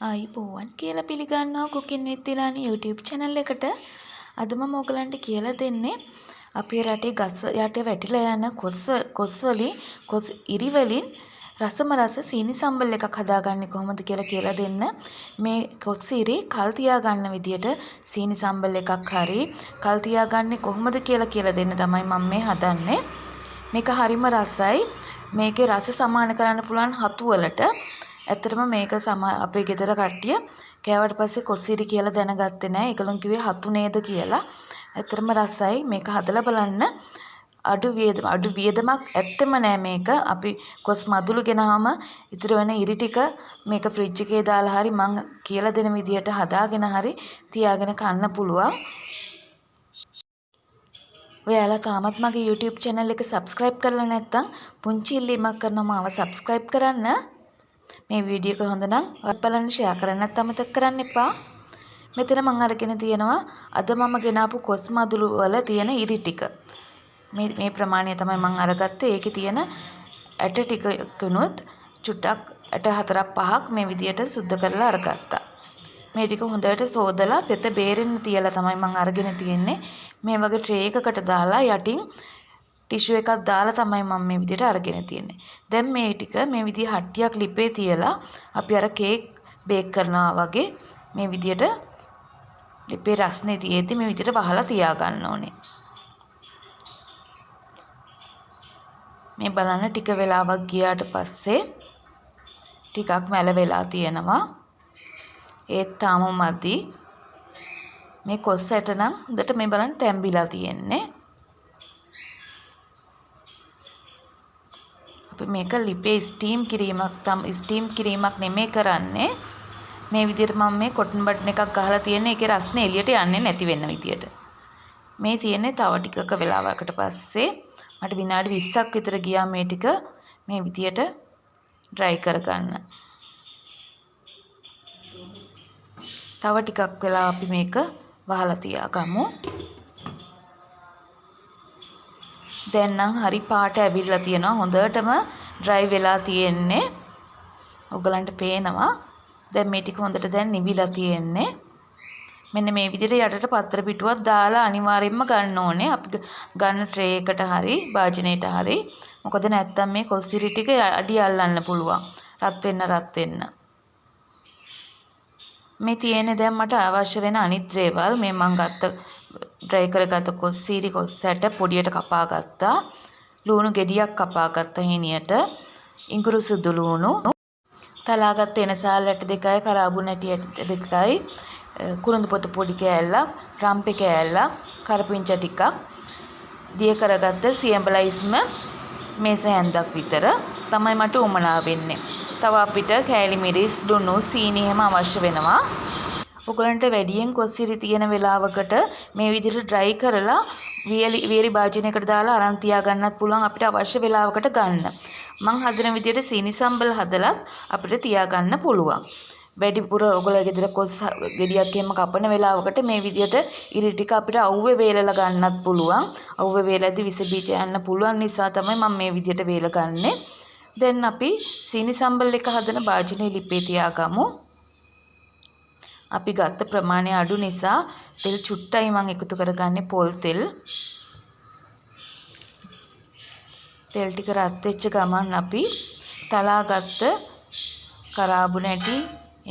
ආයිබෝවන් කියලා පිළිගන්නවා cooking with Dilani YouTube channel එකට. අද මම ඔයගලන්ට කියලා දෙන්නේ අපේ රටේ ගස් යට වැටිලා යන කොස් වලින් කොස් ඉරි වලින් රස සීනි සම්බල් එකක් හදාගන්නේ කොහොමද කියලා දෙන්න. මේ කොස් ඉරි කල් තියාගන්න විදියට සීනි සම්බල් එකක් හරි කල් තියාගන්නේ කොහොමද කියලා දෙන්න තමයි මම මේ හදන්නේ. මේක හරිම රසයි. මේකේ රස සමාන කරන්න පුළුවන් හතු වලට. ඇත්තටම මේක අපේ ගෙදර කට්ටිය කෑවට පස්සේ කොස්සිරි කියලා දැනගත්තේ නැහැ. ඒගොල්ලෝ කිව්වේ හතු නේද කියලා. ඇත්තටම රසයි. මේක හදලා බලන්න. අඩු වියදමක් ඇත්තෙම නෑ මේක. අපි කොස් මදුළු ගෙනාම ඉතුරු වෙන ඉරි ටික මේක ෆ්‍රිජ් එකේ දාලා හරි මං කියලා දෙන විදියට හදාගෙන හරි තියාගෙන කන්න පුළුවන්. ඔයාලා තාමත් මගේ YouTube channel එක subscribe කරලා නැත්නම් පුංචි ඉල්ලීමක් කරනවා මාව subscribe කරන්න. මේ වීඩියෝ එක හොඳ නම් බලන්න share කරන්නත් අමතක කරන්න එපා. මෙතන මම අරගෙන තියෙනවා අද මම ගෙනාපු කොස් මදුළු වල තියෙන ඉරි ටික. මේ ප්‍රමාණය තමයි මම අරගත්තේ. ඒකේ තියෙන ඇට ටිකකුණුත් චුට්ටක් ඇට 4-5ක් මේ විදියට සුද්ධ කරලා අරගත්තා. මේ ටික හොඳට සෝදලා තෙත බේරෙන්න තියලා තමයි මම අරගෙන තියෙන්නේ. මේ වගේ ට්‍රේ එකකට දාලා යටින් ටිෂු එකක් දාලා තමයි මම මේ විදියට අරගෙන තියෙන්නේ. දැන් මේ ටික මේ විදිය හට්ටියක් ලිපේ තියලා අපි අර කේක් බේක් කරනවා වගේ මේ විදියට ලිපේ රස්නේ තියෙද්දි මේ විදියට වහලා තියා ගන්න ඕනේ. මේ බලන්න ටික වෙලාවක් ගියාට පස්සේ ටිකක් මැල වෙලා තියෙනවා. ඒත් තාම මදි. මේ කොස් ඇට නම් හොඳට මේ බලන්න තැම්බිලා තියෙන්නේ. අපි මේක ලිපේ ස්ටීම් කිරීමක් නෙමෙයි කරන්නේ. මේ විදිහට මම මේ කොටන් බටන් එකක් ගහලා තියෙන්නේ. ඒකේ රස්නේ එළියට යන්නේ නැති වෙන්න විදියට. මේ තියෙන්නේ තව ටිකක වෙලාවකට පස්සේ මට විනාඩි 20ක් විතර ගියා මේ ටික මේ විදියට ඩ්‍රයි කරගන්න. තව ටිකක් වෙලා අපි මේක වහලා තියාගමු. දැන් නම් හරි පාට ඇවිල්ලා තියෙනවා. හොඳටම ඩ්‍රයි වෙලා තියෙන්නේ. ඔයගලන්ට පේනවා. දැන් මේ ටික හොඳට දැන් නිවිලා තියෙන්නේ. මෙන්න මේ විදිහට යටට පතර පිටුවක් දාලා අනිවාර්යයෙන්ම ගන්න ඕනේ. අපි ගන්න ට්‍රේ එකට හරි භාජනයට හරි. මොකද නැත්තම් මේ කොස්සිරි ටික අඩි අල්ලන්න පුළුවන්. රත් වෙන්න. මේ තියෙන්නේ දැන් මට අවශ්‍ය වෙන අනිත් ද්‍රේවල් මේ මම ගත්ත ඩ්‍රයි කරගත්ත කොස්සිරි කොස් ඇට පොඩියට කපා ගත්තා. ලුණු ගෙඩියක් කපා ගත්තා හිනියට. ඉඟුරු සුදු ලුණු. තලාගත්ත එනසාල් ඇට දෙකයි කරාබුන ඇට දෙකයි. කුරුඳු පොතු පොඩි කෑල්ලක්, රම්පේ කෑල්ලක්, කරපිංච ටිකක්, දිය කරගත්ත සියඹලයිස්ම මේස හැන්දක් විතර තමයි මට උමනා වෙන්නේ. තව අපිට කෑලි මිරිස්, ලුණු, සීනි එහෙම අවශ්‍ය වෙනවා. ඔයගලන්ට වැඩියෙන් කොස්සිරි තියෙන වෙලාවකට මේ විදිහට ඩ්‍රයි කරලා වියලි භාජනයකට දාලා අරන් තියා ගන්නත් පුළුවන් අපිට අවශ්‍ය වෙලාවකට ගන්න. මං හදන විදිහට සීනි සම්බල් හදලත් අපිට තියා ගන්න පුළුවන්. වැඩිපුර ඔයගොල්ලෝ ගෙදර කොස් ගෙඩියක් එහෙම කපන වෙලාවකට මේ විදිහට ඉරි ටික අපිට අවුවේ වේලලා ගන්නත් පුළුවන්. අවුවේ වේලද්දි විස බීජ යන්න පුළුවන් නිසා තමයි මම මේ විදිහට වේල ගන්නෙ. දැන් අපි සීනි සම්බල් එක හදන භාජනයේ ලිපේ තියාගමු. අපි ගත්ත ප්‍රමාණය අඩු නිසා තෙල් චුට්ටයි මම එකතු කරගන්නේ පොල් තෙල්. තෙල් ටික රත් වෙච්ච ගමන් අපි තලාගත්ත කරාබුන ඇටි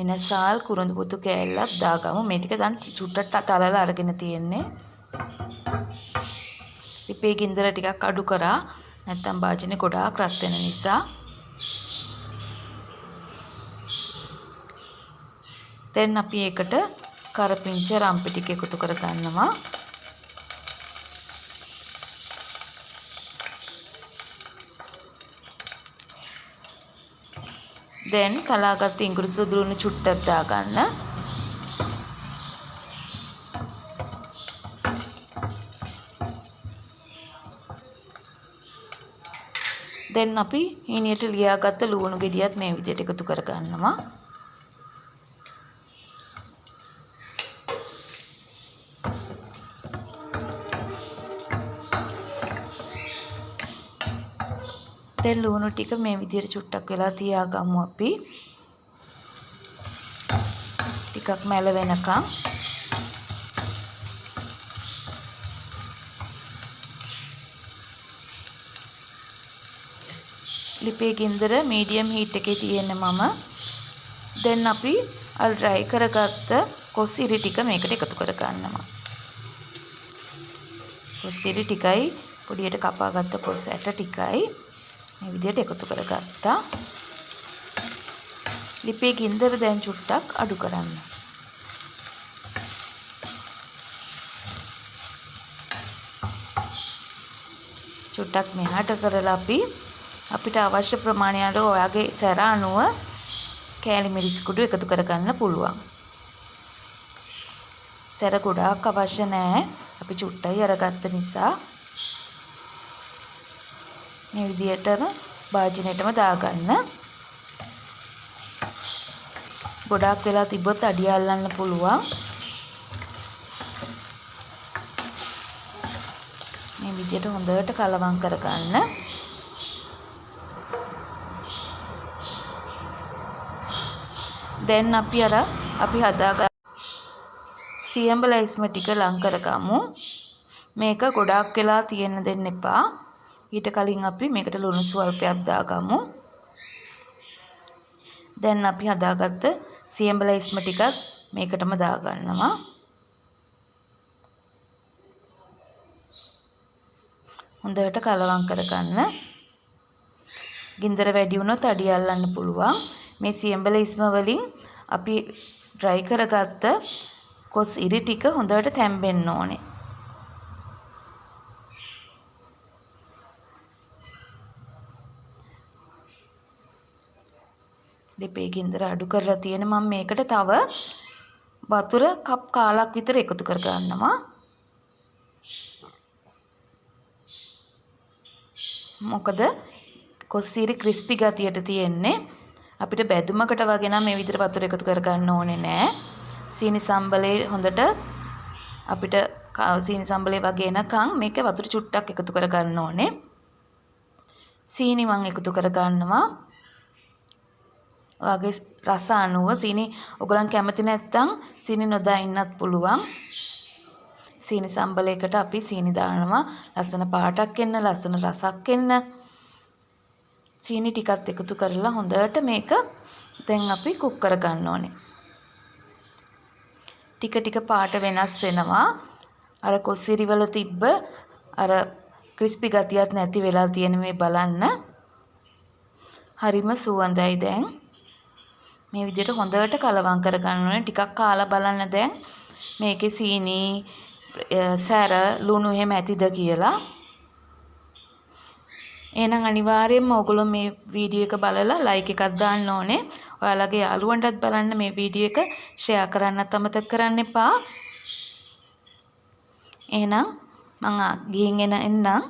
එනසාල් කුරුඳු පුතු කෑල්ලක් දාගමු. මේ ටික දැන් චුට්ටට තලලා අරගෙන තියෙන්නේ. ලිපේ ගින්දර ටිකක් අඩු කරා. නැත්තම් භාජනේ ගොඩාක් රත් වෙන නිසා. දැන් අපි ඒකට කරපිංච රම්පෙ ටික එකතු කර ගන්නවා. දැන් කලාගත්ත ඉඟුරු සුදු ලුණු චුට්ටක් දාගන්න. දැන් අපි හීනියට ලියාගත්ත ලුණු ගෙඩියත් මේ විදිහට එකතු කර ගන්නවා. දැන් ලුණු ටික මේ විදිහට චුට්ටක් වෙලා තියාගමු අපි. ටිකක් මැල වෙනකම් ලිපේ ගින්දර මීඩියම් හීට් එකේ තියෙන්නේ මම. දැන් අපි අර ඩ්‍රයි කරගත්ත කොස් ඉරි ටික මේකට එකතු කර ගන්නවා. කොස් ඉරි ටිකයි පොඩියට කපාගත්ත කොස් ඇට ටිකයි මේ විදිහට එකතු කරගත්තා. ලිපේ ගින්දර දැන් චුට්ටක් අඩු කරන්න. චුට්ටක් මෙහාට කරලා අපිට අවශ්‍ය ප්‍රමාණයට ඔයාගේ සැර අනුව කෑලි මිරිස් කුඩු එකතු කරගන්න පුළුවන්. සැර ගොඩාක් අවශ්‍ය නැහැ. අපි චුට්ටයි අරගත්ත නිසා මේ විදිහටම භාජනයටම දාගන්න. ගොඩාක් වෙලා තිබ්බොත් අඩිය අල්ලන්න පුළුවන්. මේ විදිහට හොඳට කලවම් කරගන්න. දැන් අපි හදාගන්න සියඹලයිස්ම ටික ලං කරගමු. මේක ගොඩාක් වෙලා තියෙන්න දෙන්න එපා. ඊට කලින් අපි මේකට ලුණු ස්වල්පයක් දාගමු. දැන් අපි හදාගත්ත සියඹලයිස්ම ටිකත් මේකටම දාගන්නවා. හොඳට කලවම් කරගන්න. ගින්දර වැඩි වුණොත් අඩිය අල්ලන්න පුළුවන්. මේ සියඹලයිස්ම වලින් අපි ඩ්‍රයි කරගත්ත කොස් ඉරි ටික හොඳට තැම්බෙන්න ඕනේ. ලිපේ ගින්දර අඩු කරලා තියෙන මම මේකට තව වතුර කප් කාලක් විතර එකතු කර ගන්නවා. මොකද කොස්සිරි ක්‍රිස්පි ගතියට තියෙන්නේ. අපිට බැදුමකට වගේ නම් මේ විදිහට වතුර එකතු කර ගන්න ඕනේ නෑ. සීනි සම්බලේ හොඳට අපිට සීනි සම්බලේ වගේ එනකන් මේක වතුර චුට්ටක් එකතු කර ගන්න ඕනේ. සීනි මම එකතු කර ගන්නවා. ඔයාගේ රස අනුව සීනි ඔයගලන් කැමති නැත්නම් සීනි නොදා ඉන්නත් පුළුවන්. සීනි සම්බලයකට අපි සීනි දානවා ලස්සන පාටක් එන්න, ලස්සන රසක් එන්න. සීනි ටිකත් එකතු කරලා හොඳට මේක දැන් අපි කුක් කර ගන්න ඕනේ. ටික ටික පාට වෙනස් වෙනවා. අර කොස්සිරි වල තිබ්බ අර ක්‍රිස්පි ගතියක් නැති වෙලා තියෙන මේ බලන්න. හරිම සුවඳයි දැන්. මේ විදිහට හොඳට කලවම් කර ගන්න ඕනේ. ටිකක් කාලා බලන්න දැන් මේකේ සීනි සැර ලුණු එහෙම ඇතිද කියලා. එහෙනම් අනිවාර්යයෙන්ම ඔයගොල්ලෝ මේ වීඩියෝ එක බලලා ලයික් එකක් දාන්න ඕනේ. ඔයාලගේ යාළුවන්ටත් බලන්න මේ වීඩියෝ එක ෂෙයා කරන්නත් අමතක කරන්න එපා. එහෙනම් මම ගිහින් එන්නම්.